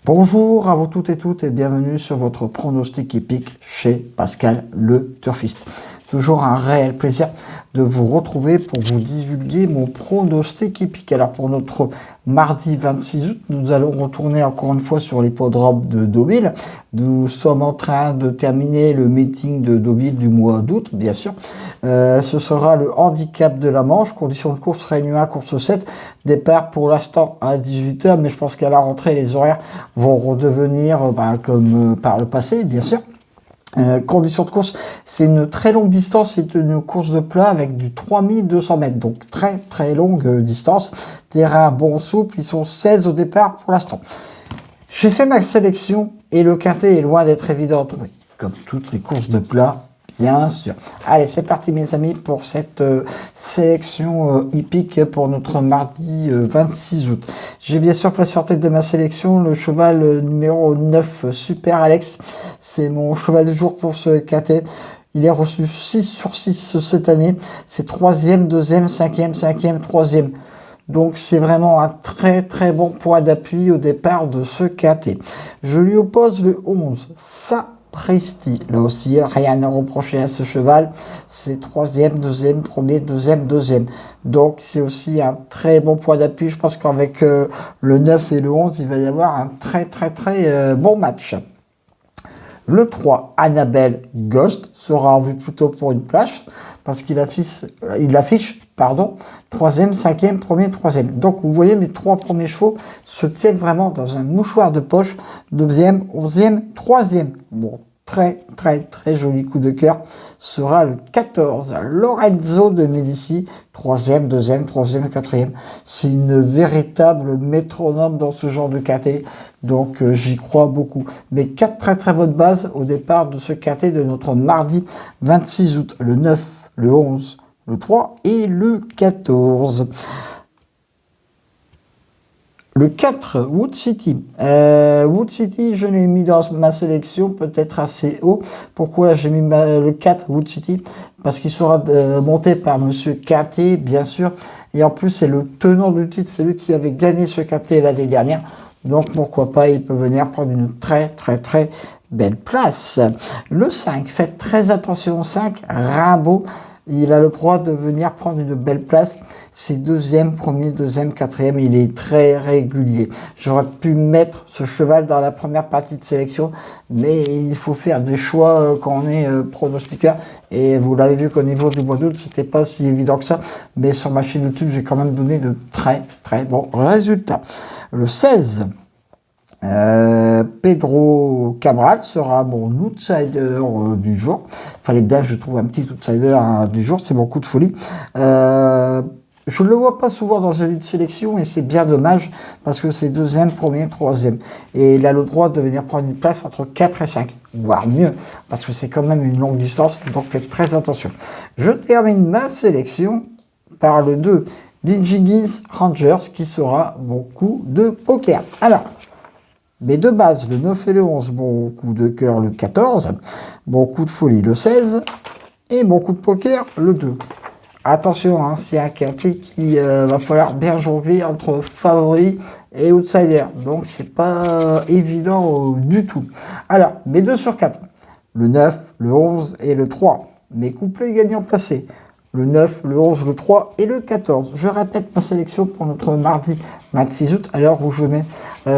Bonjour à vous toutes et toutes et bienvenue sur votre pronostic épique chez Pascal le Turfiste. Toujours un réel plaisir de vous retrouver pour vous divulguer mon pronostic épique. Alors pour notre mardi 26 août, nous allons retourner encore une fois sur l'hippodrome de Deauville. Nous sommes en train de terminer le meeting de Deauville du mois d'août, bien sûr. Ce sera le handicap de la Manche, conditions de course Réunion 1, course 7. Départ pour l'instant à 18 h, mais je pense qu'à la rentrée, les horaires vont redevenir comme par le passé, bien sûr. Conditions de course, c'est une très longue distance, c'est une course de plat avec du 3200 mètres, donc très longue distance. Terrain bon souple, ils sont 16 au départ pour l'instant. J'ai fait ma sélection et le quintet est loin d'être évident à trouver, comme toutes les courses de plat, bien sûr. Allez, c'est parti mes amis pour cette sélection hippique pour notre mardi 26 août. J'ai bien sûr placé en tête de ma sélection le cheval numéro 9, Super Alex. C'est mon cheval du jour pour ce quintet. Il est reçu 6 sur 6 cette année. C'est 3e, 2e, 5e, 5e, 3e. Donc c'est vraiment un très bon point d'appui au départ de ce quintet. Je lui oppose le 11, Sapristi. Là aussi, rien à reprocher à ce cheval. C'est 3e, 2e, 1er, 2e, 2e. Donc c'est aussi un très bon point d'appui. Je pense qu'avec le 9 et le 11, il va y avoir un très bon match. Le 3, Annabelle Ghost, sera en vue plutôt pour une place parce qu'il affiche 3e, 5e, 1er, 3e. Donc vous voyez, mes 3 premiers chevaux se tiennent vraiment dans un mouchoir de poche. 9e, 11e, 3e. Bon, très joli coup de cœur sera le 14, Lorenzo de Medici, 3e, 2e, 3e, 4e. C'est une véritable métronome dans ce genre de quintet, donc j'y crois beaucoup. Mais 4 très bonnes bases au départ de ce quintet de notre mardi 26 août, le 9, le 11, le 3 et le 14. Le 4, Wood City. Wood City, je l'ai mis dans ma sélection peut-être assez haut. Pourquoi j'ai mis le 4, Wood City? Parce qu'il sera monté par Monsieur Quintet, bien sûr. Et en plus, c'est le tenant du titre, c'est lui qui avait gagné ce Quintet l'année dernière. Donc, pourquoi pas, il peut venir prendre une très belle place. Le 5, faites très attention au 5, Rimbaud. Il a le droit de venir prendre une belle place. C'est 2e, 1er, 2e, 4e. Il est très régulier. J'aurais pu mettre ce cheval dans la première partie de sélection, mais il faut faire des choix quand on est pronostiqueur. Et vous l'avez vu qu'au niveau du mois d'août, c'était pas si évident que ça. Mais sur ma chaîne YouTube, j'ai quand même donné de très bons résultats. Le 16. Pedro Cabral sera mon outsider du jour. Fallait bien que je trouve un petit outsider du jour, c'est mon coup de folie. Je ne le vois pas souvent dans une sélection et c'est bien dommage parce que c'est 2e, 1er, 3e. Et il a le droit de venir prendre une place entre 4 et 5, voire mieux, parce que c'est quand même une longue distance, donc faites très attention. Je termine ma sélection par le 2, Digigis Rangers, qui sera mon coup de poker. Alors, mes deux bases, le 9 et le 11, bon coup de cœur le 14, bon coup de folie le 16 et bon coup de poker le 2. Attention, hein, c'est un quintet qui va falloir bien jongler entre favoris et outsider. Donc c'est pas évident du tout. Alors, mes 2 sur 4, le 9, le 11 et le 3. Mes couplets gagnants placés. Le 9, le 11, le 3 et le 14. Je répète ma sélection pour notre mardi 26 août, à l'heure où je mets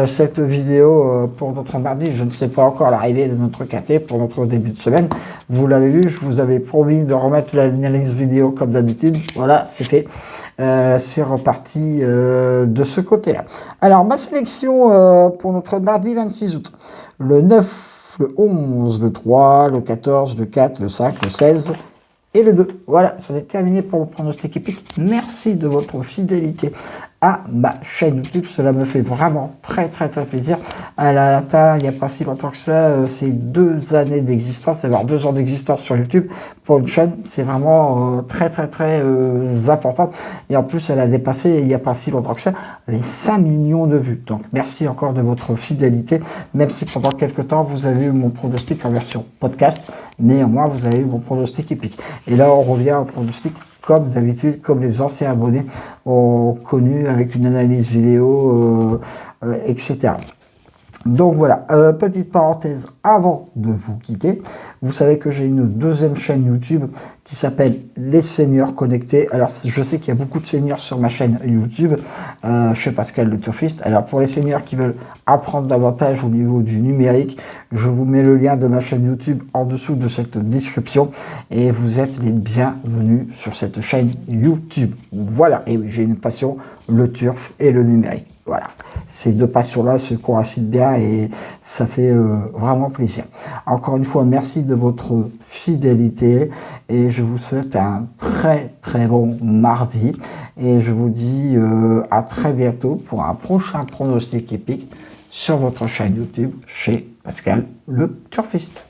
cette vidéo pour notre mardi. Je ne sais pas encore l'arrivée de notre quintet pour notre début de semaine. Vous l'avez vu, je vous avais promis de remettre l'analyse vidéo comme d'habitude. Voilà, c'est fait. C'est reparti de ce côté-là. Alors, ma sélection pour notre mardi 26 août. Le 9, le 11, le 3, le 14, le 4, le 5, le 16... et le 2. Voilà, c'en est terminé pour le pronostic épique. Merci de votre fidélité à ma chaîne YouTube. Cela me fait vraiment très plaisir. Elle a atteint, il n'y a pas si longtemps que ça, c'est 2 années d'existence, d'avoir 2 ans d'existence sur YouTube pour une chaîne. C'est vraiment très important. Et en plus, elle a dépassé, il n'y a pas si longtemps que ça, les 5 millions de vues. Donc, merci encore de votre fidélité. Même si pendant quelques temps, vous avez eu mon pronostic en version podcast, néanmoins, vous avez eu mon pronostic épique. Et là, on revient au pronostic comme d'habitude, comme les anciens abonnés ont connu avec une analyse vidéo, etc. Donc voilà, petite parenthèse avant de vous quitter. Vous savez que j'ai une deuxième chaîne YouTube qui s'appelle Les Seigneurs Connectés. Alors je sais qu'il y a beaucoup de seigneurs sur ma chaîne YouTube, chez Pascal le Turfiste. Alors pour les seigneurs qui veulent apprendre davantage au niveau du numérique, je vous mets le lien de ma chaîne YouTube en dessous de cette description et vous êtes les bienvenus sur cette chaîne YouTube. Voilà, et j'ai une passion, le turf et le numérique. Voilà, ces deux passions-là se coïncident bien et ça fait vraiment plaisir. Encore une fois, merci de votre fidélité et je vous souhaite un très très bon mardi et je vous dis à très bientôt pour un prochain pronostic épique sur votre chaîne YouTube chez Pascal le Turfiste.